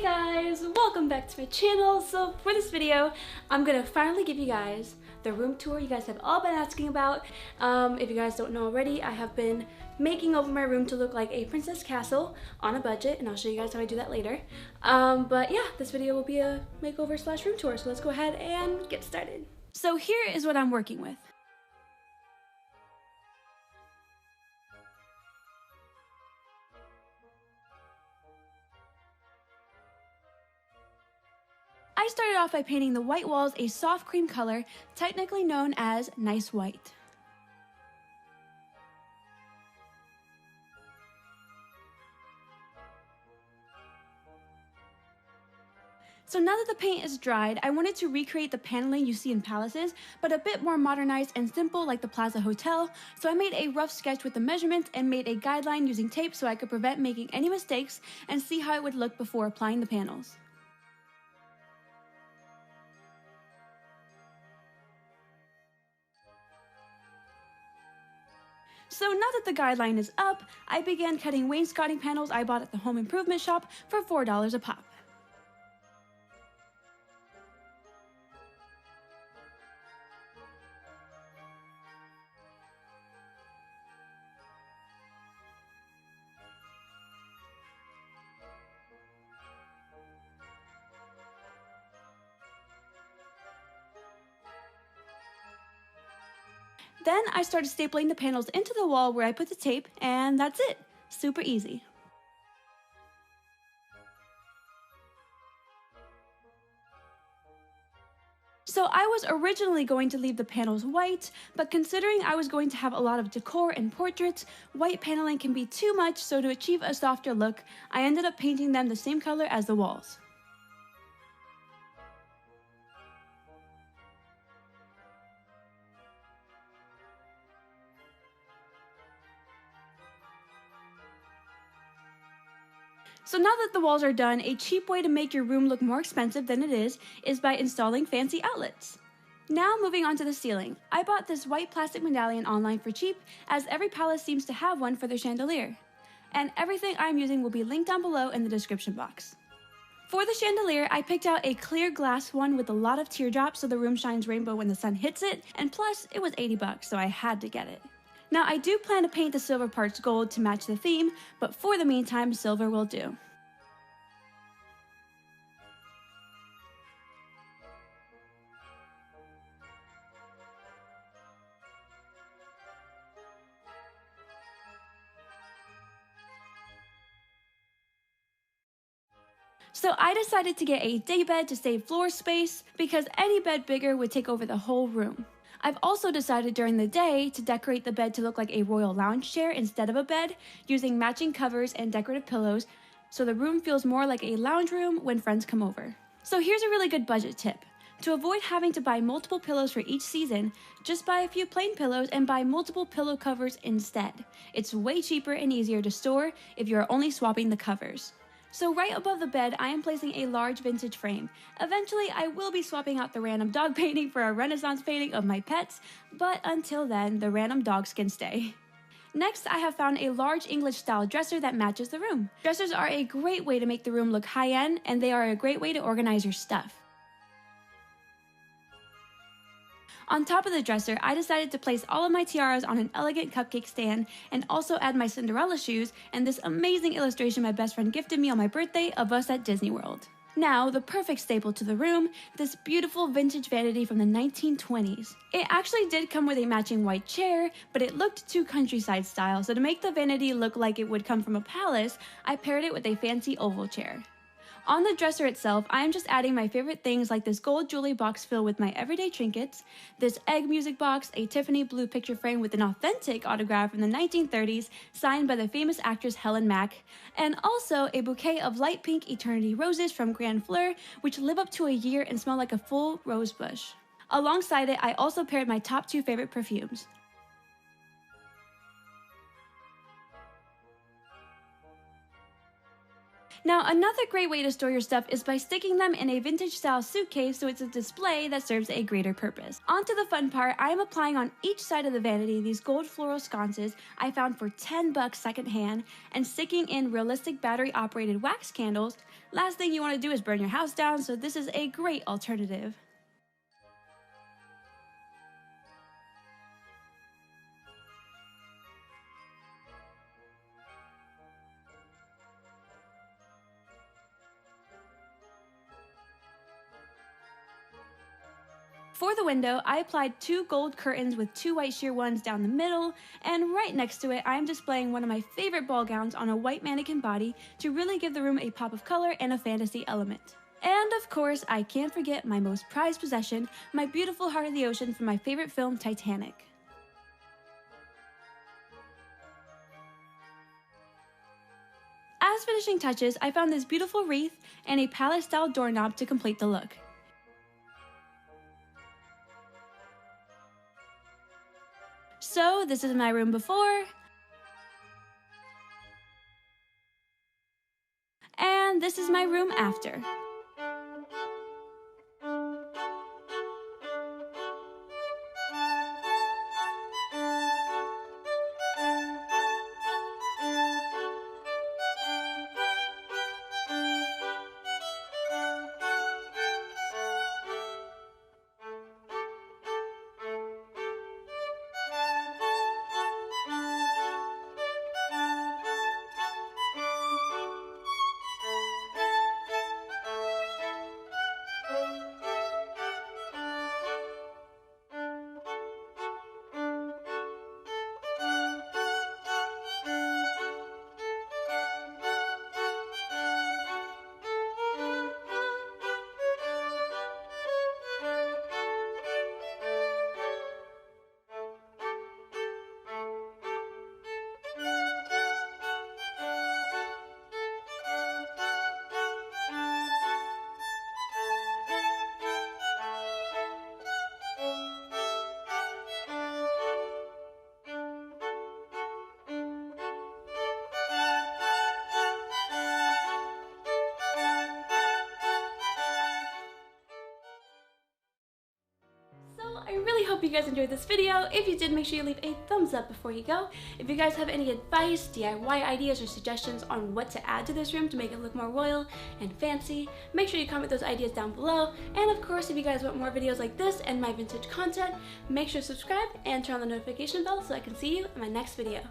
Guys, welcome back to my channel. So for this video, I'm gonna finally give you guys the room tour you guys have all been asking about. If you guys don't know already, I have been making over my room to look like a princess castle on a budget, and I'll show you guys how I do that later. But yeah, this video will be a makeover slash room tour, so let's go ahead and get started. So here is what I'm working with. I started off by painting the white walls a soft cream color, technically known as nice white. So now that the paint is dried, I wanted to recreate the paneling you see in palaces, but a bit more modernized and simple like the Plaza Hotel, so I made a rough sketch with the measurements and made a guideline using tape so I could prevent making any mistakes and see how it would look before applying the panels. So now that the guideline is up, I began cutting wainscoting panels I bought at the home improvement shop for $4 a pop. Then I started stapling the panels into the wall where I put the tape, and that's it. Super easy. So I was originally going to leave the panels white, but considering I was going to have a lot of decor and portraits, white paneling can be too much, so to achieve a softer look, I ended up painting them the same color as the walls. So now that the walls are done, a cheap way to make your room look more expensive than it is by installing fancy outlets. Now moving on to the ceiling. I bought this white plastic medallion online for cheap, as every palace seems to have one for their chandelier. And everything I'm using will be linked down below in the description box. For the chandelier, I picked out a clear glass one with a lot of teardrops so the room shines rainbow when the sun hits it, and plus it was $80, so I had to get it. Now I do plan to paint the silver parts gold to match the theme, but for the meantime, silver will do. So I decided to get a daybed to save floor space because any bed bigger would take over the whole room. I've also decided during the day to decorate the bed to look like a royal lounge chair instead of a bed, using matching covers and decorative pillows so the room feels more like a lounge room when friends come over. So here's a really good budget tip. To avoid having to buy multiple pillows for each season, just buy a few plain pillows and buy multiple pillow covers instead. It's way cheaper and easier to store if you're only swapping the covers. So right above the bed, I am placing a large vintage frame. Eventually, I will be swapping out the random dog painting for a Renaissance painting of my pets, but until then, the random dogs can stay. Next, I have found a large English-style dresser that matches the room. Dressers are a great way to make the room look high-end, and they are a great way to organize your stuff. On top of the dresser, I decided to place all of my tiaras on an elegant cupcake stand and also add my Cinderella shoes and this amazing illustration my best friend gifted me on my birthday of us at Disney World. Now, the perfect staple to the room, this beautiful vintage vanity from the 1920s. It actually did come with a matching white chair, but it looked too countryside style, so to make the vanity look like it would come from a palace, I paired it with a fancy oval chair. On the dresser itself, I am just adding my favorite things like this gold jewelry box filled with my everyday trinkets, this egg music box, a Tiffany blue picture frame with an authentic autograph from the 1930s signed by the famous actress Helen Mack, and also a bouquet of light pink eternity roses from Grand Fleur, which live up to a year and smell like a full rose bush. Alongside it, I also paired my top 2 favorite perfumes. Now, another great way to store your stuff is by sticking them in a vintage style suitcase so it's a display that serves a greater purpose. On to the fun part. I am applying on each side of the vanity these gold floral sconces I found for $10 secondhand and sticking in realistic battery operated wax candles. Last thing you want to do is burn your house down, so this is a great alternative. For the window, I applied 2 gold curtains with 2 white sheer ones down the middle, and right next to it I am displaying one of my favorite ball gowns on a white mannequin body to really give the room a pop of color and a fantasy element. And of course, I can't forget my most prized possession, my beautiful Heart of the Ocean from my favorite film, Titanic. As finishing touches, I found this beautiful wreath and a palace-style doorknob to complete the look. So this is my room before, and this is my room after. I really hope you guys enjoyed this video. If you did, make sure you leave a thumbs up before you go. If you guys have any advice, DIY ideas, or suggestions on what to add to this room to make it look more royal and fancy, make sure you comment those ideas down below. And of course, if you guys want more videos like this and my vintage content, make sure to subscribe and turn on the notification bell so I can see you in my next video.